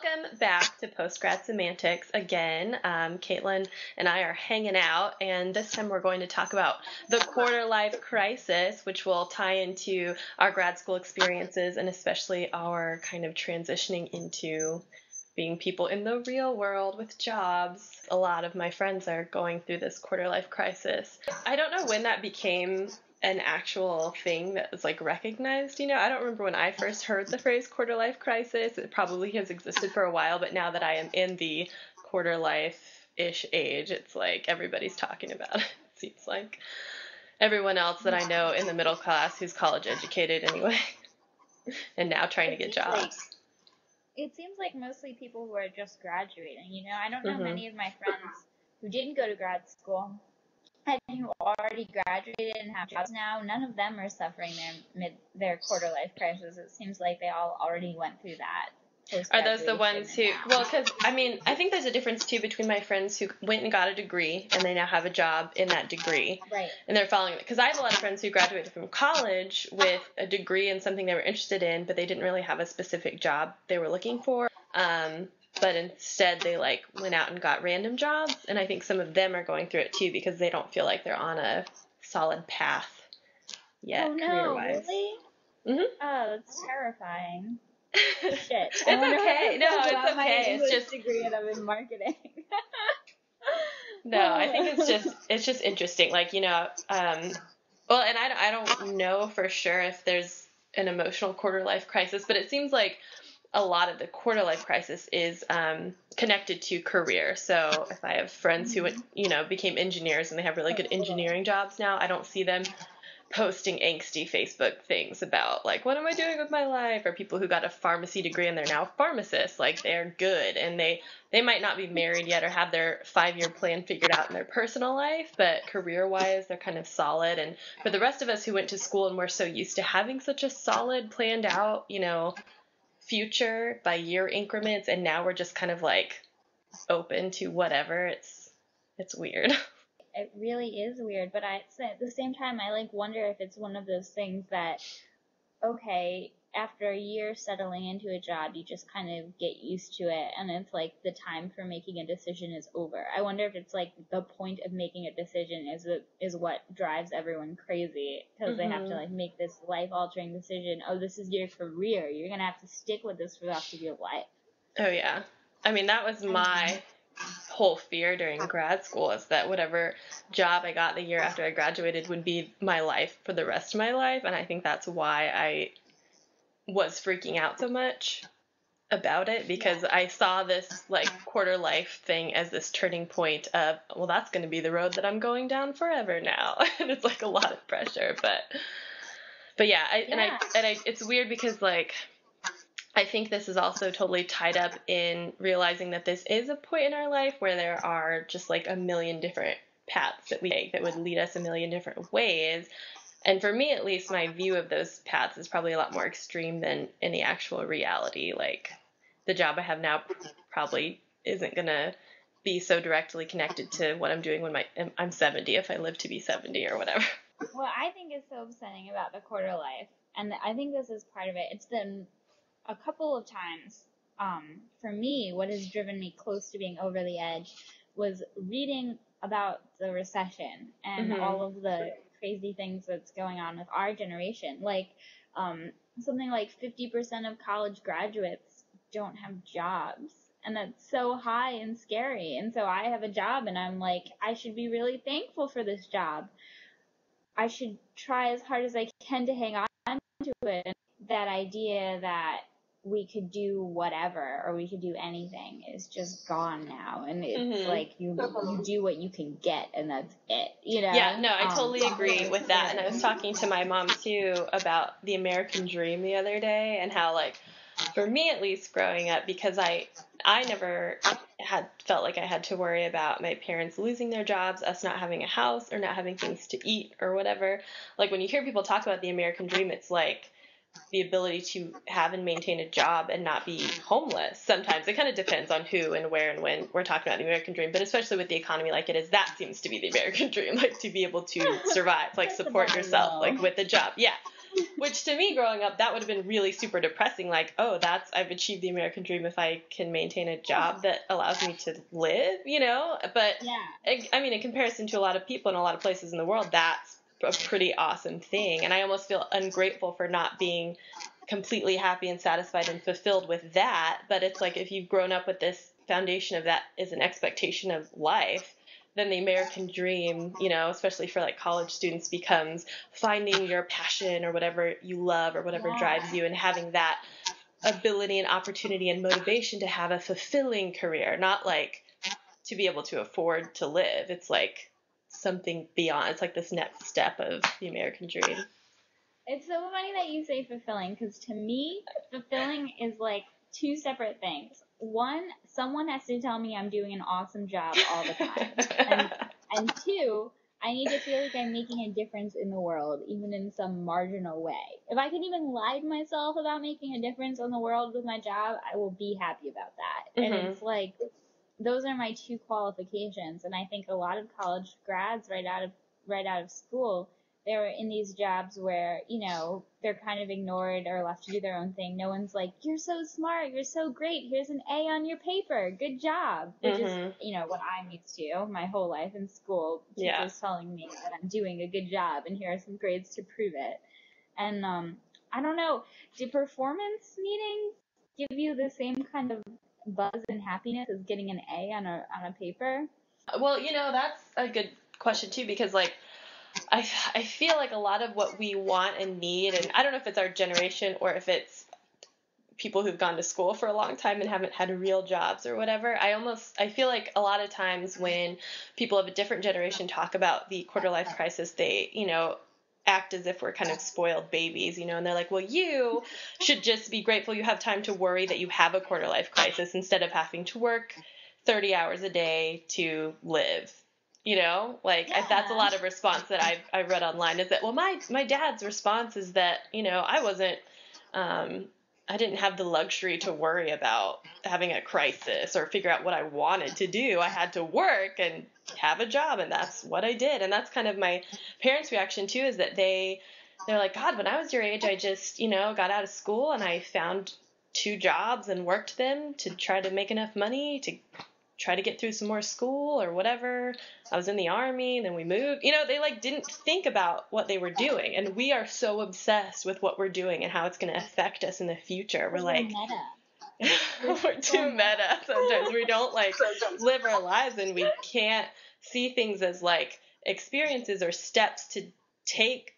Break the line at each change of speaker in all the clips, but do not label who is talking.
Welcome back to post-grad semantics again. Caitlin and I are hanging out, and this time we're going to talk about the quarter-life crisis, which will tie into our grad school experiences and especially our kind of transitioning into being people in the real world with jobs. A lot of my friends are going through this quarter-life crisis. I don't know when that became an actual thing that was like recognized, I don't remember when I first heard the phrase quarter life crisis. It probably has existed for a while, but now that I am in the quarter life-ish age, it's like everybody's talking about it. It seems like everyone else that I know in the middle class who's college educated anyway and now trying to get jobs.
It seems like mostly people who are just graduating, I don't know many of my friends who didn't go to grad school and who already graduated and have jobs now. None of them are suffering their quarter life crisis. It seems like they all already went through that.
Are those the ones who, well, because, I think there's a difference, too, between my friends who went and got a degree and they now have a job in that degree.
Right.
And they're following it. Because I have a lot of friends who graduated from college with a degree in something they were interested in, but they didn't really have a specific job they were looking for. But instead they went out and got random jobs. And I think some of them are going through it, too, because they don't feel like they're on a solid path yet, career-wise.
Really?
Mm-hmm.
Oh, that's terrifying. Shit.
It's okay. No, it's okay.
It's just degree and I'm in marketing.
No, I think it's just interesting. Well, and I don't know for sure if there's an emotional quarter life crisis, but it seems like a lot of the quarter life crisis is connected to career. So if I have friends who became engineers and they have really good engineering jobs now, I don't see them posting angsty Facebook things about what am I doing with my life, or people who got a pharmacy degree and they're now pharmacists, they're good and they might not be married yet or have their 5-year plan figured out in their personal life, but career-wise they're kind of solid. And for the rest of us who went to school and we're so used to having such a solid planned out, future by year increments, and now we're just kind of open to whatever, it's weird.
It really is weird, but at the same time, I wonder if it's one of those things that, okay, after a year settling into a job, you just kind of get used to it, and it's the time for making a decision is over. I wonder if it's the point of making a decision is what drives everyone crazy, because they have to make this life-altering decision. Oh, this is your career. You're gonna have to stick with this for the rest of your life.
Oh yeah, that was my whole fear during grad school, is that whatever job I got the year after I graduated would be my life for the rest of my life. And I think that's why I was freaking out so much about it, because I saw this quarter life thing as this turning point of, well, that's going to be the road that I'm going down forever now. And it's a lot of pressure, but yeah, it's weird because I think this is also totally tied up in realizing that this is a point in our life where there are just a million different paths that we take that would lead us a million different ways. And for me, at least, my view of those paths is probably a lot more extreme than any actual reality. The job I have now probably isn't going to be so directly connected to what I'm doing when I'm 70, if I live to be 70 or whatever.
What I think is so upsetting about the quarter life, and I think this is part of it, it's been a couple of times, for me, what has driven me close to being over the edge was reading about the recession and all of the crazy things that's going on with our generation. Something like 50% of college graduates don't have jobs, and that's so high and scary. And so I have a job, and I'm I should be really thankful for this job. I should try as hard as I can to hang on to it. And that idea that we could do whatever or we could do anything is just gone now, and it's you do what you can get, and that's it,
Yeah, no, I totally agree with that. And I was talking to my mom too about the American dream the other day, and how for me at least growing up, because I never had felt like I had to worry about my parents losing their jobs, us not having a house or not having things to eat or whatever. When you hear people talk about the American dream, it's the ability to have and maintain a job and not be homeless. Sometimes it kind of depends on who and where and when we're talking about the American dream, but especially with the economy like it is, that seems to be the American dream, to be able to survive, support yourself, with a job. Yeah. which to me growing up, that would have been really super depressing. Like, oh, I've achieved the American dream if I can maintain a job that allows me to live, But
Yeah.
I mean, in comparison to a lot of people in a lot of places in the world, that's a pretty awesome thing. And I almost feel ungrateful for not being completely happy and satisfied and fulfilled with that. But it's like, if you've grown up with this foundation of that is an expectation of life, then the American dream, especially for like college students, becomes finding your passion or whatever you love or whatever drives you, and having that ability and opportunity and motivation to have a fulfilling career, not like to be able to afford to live. It's like something beyond. It's like this next step of the American dream.
It's so funny that you say fulfilling, because to me, fulfilling is like two separate things. One, someone has to tell me I'm doing an awesome job all the time. And two, I need to feel like I'm making a difference in the world, even in some marginal way. If I can even lie to myself about making a difference in the world with my job, I will be happy about that.
Mm-hmm.
And it's like, those are my two qualifications. And I think a lot of college grads right out of school, they're in these jobs where, they're kind of ignored or left to do their own thing. No one's like, you're so smart, you're so great, here's an A on your paper, good job. Which is, what I'm used to my whole life in school. Teachers telling me that I'm doing a good job and here are some grades to prove it. And I don't know, do performance meetings give you the same kind of buzz and happiness as getting an A on a paper?
Well, that's a good question too, because like I feel like a lot of what we want and need, and I don't know if it's our generation or if it's people who've gone to school for a long time and haven't had real jobs or whatever. I feel like a lot of times when people of a different generation talk about the quarter life crisis, they, act as if we're kind of spoiled babies, and they're like, well, you should just be grateful you have time to worry that you have a quarter life crisis instead of having to work 30 hours a day to live. That's a lot of response that I've read online, is that, well, my dad's response is that, I didn't have the luxury to worry about having a crisis or figure out what I wanted to do. I had to work and have a job, and that's what I did. And that's kind of my parents' reaction too, is that they're like, God, when I was your age, I just, got out of school and I found 2 jobs and worked them to try to make enough money to try to get through some more school or whatever. I was in the army, then we moved. They like didn't think about what they were doing. And we are so obsessed with what we're doing and how it's going to affect us in the future. We're like, we're too meta sometimes. We don't like live our lives, and we can't see things as like experiences or steps to take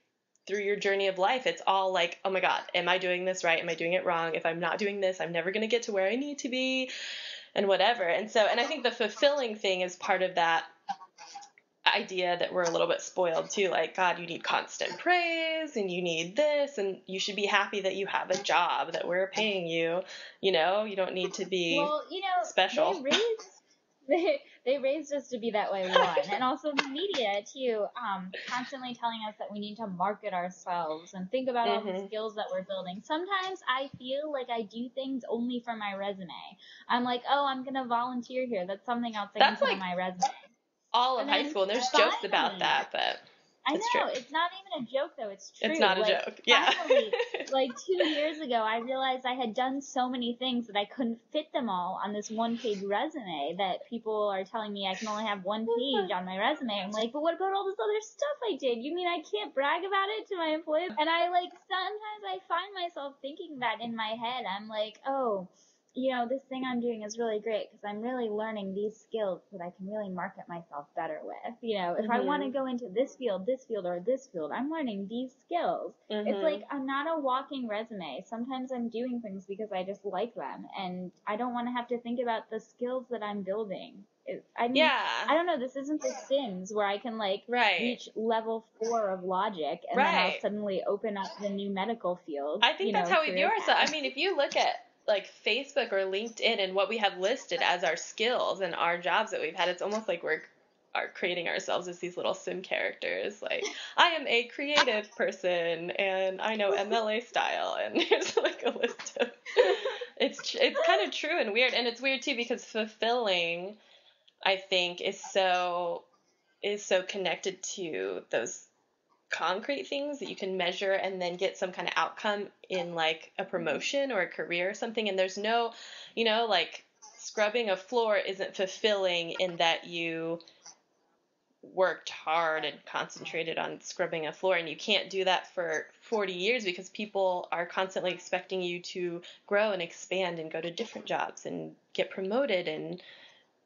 through your journey of life. It's all like, oh my God, am I doing this right? Am I doing it wrong? If I'm not doing this, I'm never going to get to where I need to be. And whatever. And I think the fulfilling thing is part of that idea that we're a little bit spoiled too. Like, God, you need constant praise and you need this, and you should be happy that you have a job, that we're paying you. You don't need to be special.
They raised us to be that way, one. And also the media, too, constantly telling us that we need to market ourselves and think about all the skills that we're building. Sometimes I feel like I do things only for my resume. I'm like, oh, I'm going to volunteer here. That's something else I can put on my resume.
All of high school, and there's jokes about that, but
I know, true. It's not even a joke, though. It's true.
It's not a joke. Yeah.
Finally, 2 years ago, I realized I had done so many things that I couldn't fit them all on this one-page resume, that people are telling me I can only have 1 page on my resume. I'm like, but what about all this other stuff I did? You mean I can't brag about it to my employees? And sometimes I find myself thinking that in my head. I'm like, oh, this thing I'm doing is really great because I'm really learning these skills that I can really market myself better with. If I want to go into this field, or this field, I'm learning these skills. It's like I'm not a walking resume. Sometimes I'm doing things because I just like them, and I don't want to have to think about the skills that I'm building. I don't know, this isn't The Sims where I can reach level 4 of logic and then I'll suddenly open up the new medical field.
I think that's how we view ourselves. I mean, if you look at Facebook or LinkedIn and what we have listed as our skills and our jobs that we've had, it's almost like we're creating ourselves as these little sim characters. Like, I am a creative person and I know MLA style, and there's a list of it's kind of true and weird. And it's weird too because fulfilling, I think, is so connected to those concrete things that you can measure and then get some kind of outcome in like a promotion or a career or something. And there's no, like scrubbing a floor isn't fulfilling in that you worked hard and concentrated on scrubbing a floor, and you can't do that for 40 years because people are constantly expecting you to grow and expand and go to different jobs and get promoted. And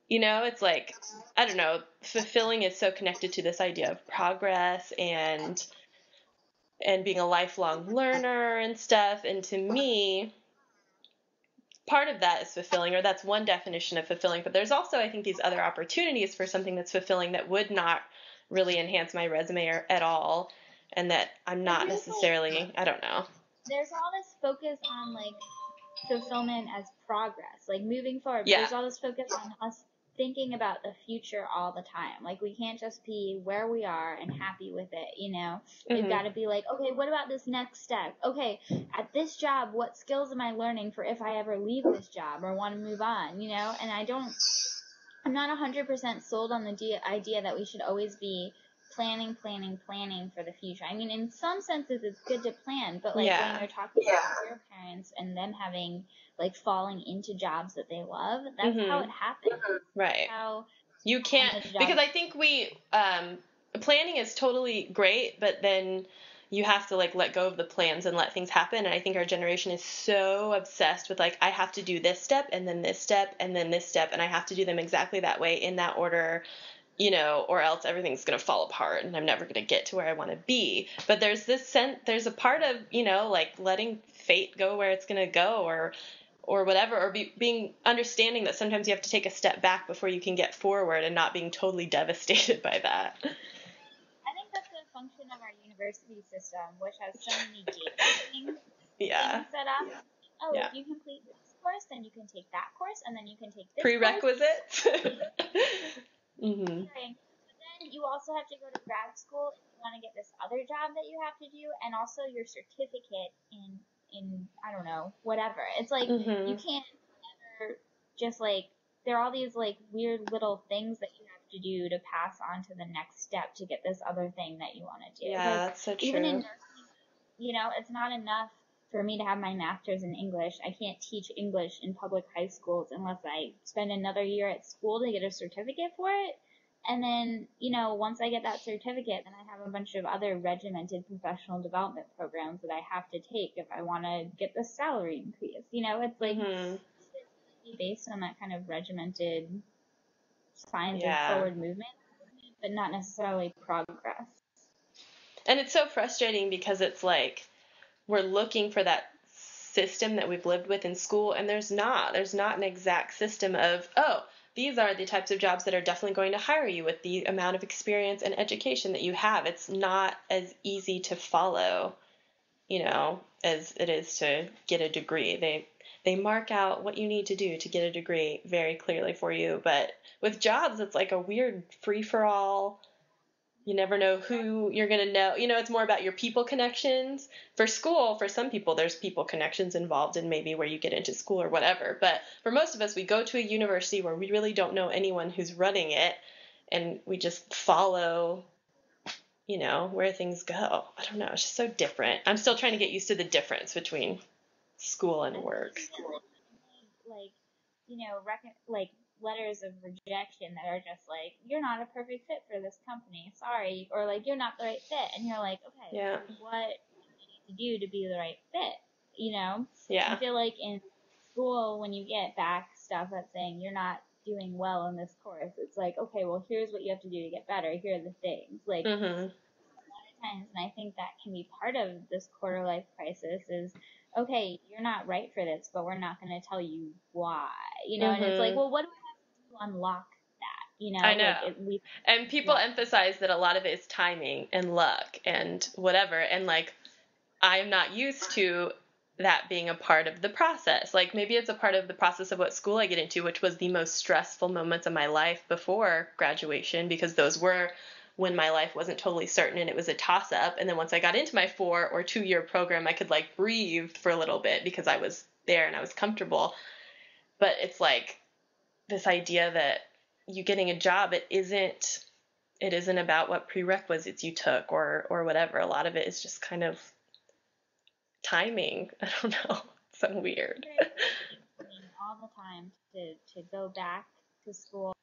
it's like, I don't know, fulfilling is so connected to this idea of progress and being a lifelong learner and stuff. And to me, part of that is fulfilling, or that's one definition of fulfilling. But there's also, I think, these other opportunities for something that's fulfilling that would not really enhance my resume at all, and that I'm not necessarily, I don't know.
There's all this focus on like fulfillment as progress, like moving forward. But
Yeah.
there's all this focus on us thinking about the future all the time. Like we can't just be where we are and happy with it, We've got to be like, okay, what about this next step? Okay, at this job, what skills am I learning for if I ever leave this job or want to move on, And I'm not 100% sold on the idea that we should always be planning for the future. I mean, in some senses, it's good to plan, but like when you're talking about your parents and them having like falling into jobs that they love, that's how it happens.
Right.
How
you can't, because I think planning is totally great, but then you have to like let go of the plans and let things happen. And I think our generation is so obsessed with like, I have to do this step and then this step and then this step, and I have to do them exactly that way in that order, or else everything's going to fall apart and I'm never going to get to where I want to be. But there's there's a part of, like letting fate go where it's going to go, or whatever, or being understanding that sometimes you have to take a step back before you can get forward, and not being totally devastated by that.
I think that's a function of our university system, which has so many gate things set up. If you complete this course, then you can take that course, and then you can take this
prerequisites.
But then you also have to go to grad school if you want to get this other job that you have to do, and also your certificate in I don't know, whatever. It's like you can't ever just like, there are all these like weird little things that you have to do to pass on to the next step to get this other thing that you want to do.
Yeah, that's so true.
Even in nursing, it's not enough for me to have my master's in English. I can't teach English in public high schools unless I spend another year at school to get a certificate for it. And then, once I get that certificate, then I have a bunch of other regimented professional development programs that I have to take if I want to get the salary increase. It's like it's based on that kind of regimented signs of forward movement, but not necessarily progress.
And it's so frustrating because it's like we're looking for that system that we've lived with in school, and there's not an exact system of, these are the types of jobs that are definitely going to hire you with the amount of experience and education that you have. It's not as easy to follow, as it is to get a degree. They mark out what you need to do to get a degree very clearly for you. But with jobs, it's like a weird free-for-all. You never know who you're going to know. It's more about your people connections. For school, for some people, there's people connections involved in maybe where you get into school or whatever. But for most of us, we go to a university where we really don't know anyone who's running it, and we just follow, where things go. I don't know. It's just so different. I'm still trying to get used to the difference between school and work.
Like, letters of rejection that are just like, you're not a perfect fit for this company, sorry, or like, you're not the right fit, and you're like, okay, what do you need to do to be the right fit? I feel like in school, when you get back stuff that's saying you're not doing well in this course, it's like, okay, well, here's what you have to do to get better, here are the things, like a lot of times. And I think that can be part of this quarter life crisis is, okay, you're not right for this, but we're not going to tell you why, and it's like, well, what do we have to unlock that,
I know.
Like
and people emphasize that a lot of it is timing and luck and whatever, and like, I'm not used to that being a part of the process. Like, maybe it's a part of the process of what school I get into, which was the most stressful moments of my life before graduation, because those were when my life wasn't totally certain and it was a toss-up. And then once I got into my 4 or 2 year program, I could like breathe for a little bit because I was there and I was comfortable. But it's like this idea that you getting a job, it isn't about what prerequisites you took or whatever. A lot of it is just kind of timing. I don't know. It's so weird.
All the time to go back to school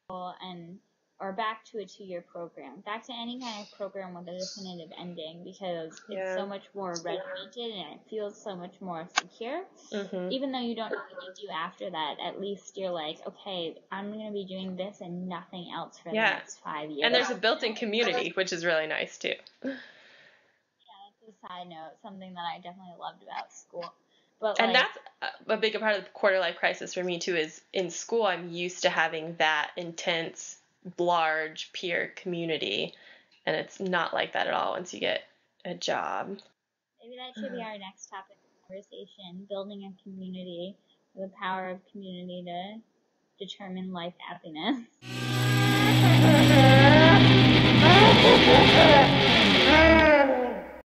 or back to a 2-year program, back to any kind of program with a definitive ending, because it's so much more regimented and it feels so much more secure. Even though you don't know what to do after that, at least you're like, okay, I'm going to be doing this and nothing else for the next 5 years.
And there's a built-in community, which is really nice too.
Yeah, that's a side note, something that I definitely loved about school. But
and that's a big part of the quarter life crisis for me too, is in school I'm used to having that intense, large peer community, and it's not like that at all once you get a job.
Maybe that should be our next topic of conversation, building a community, the power of community to determine life happiness.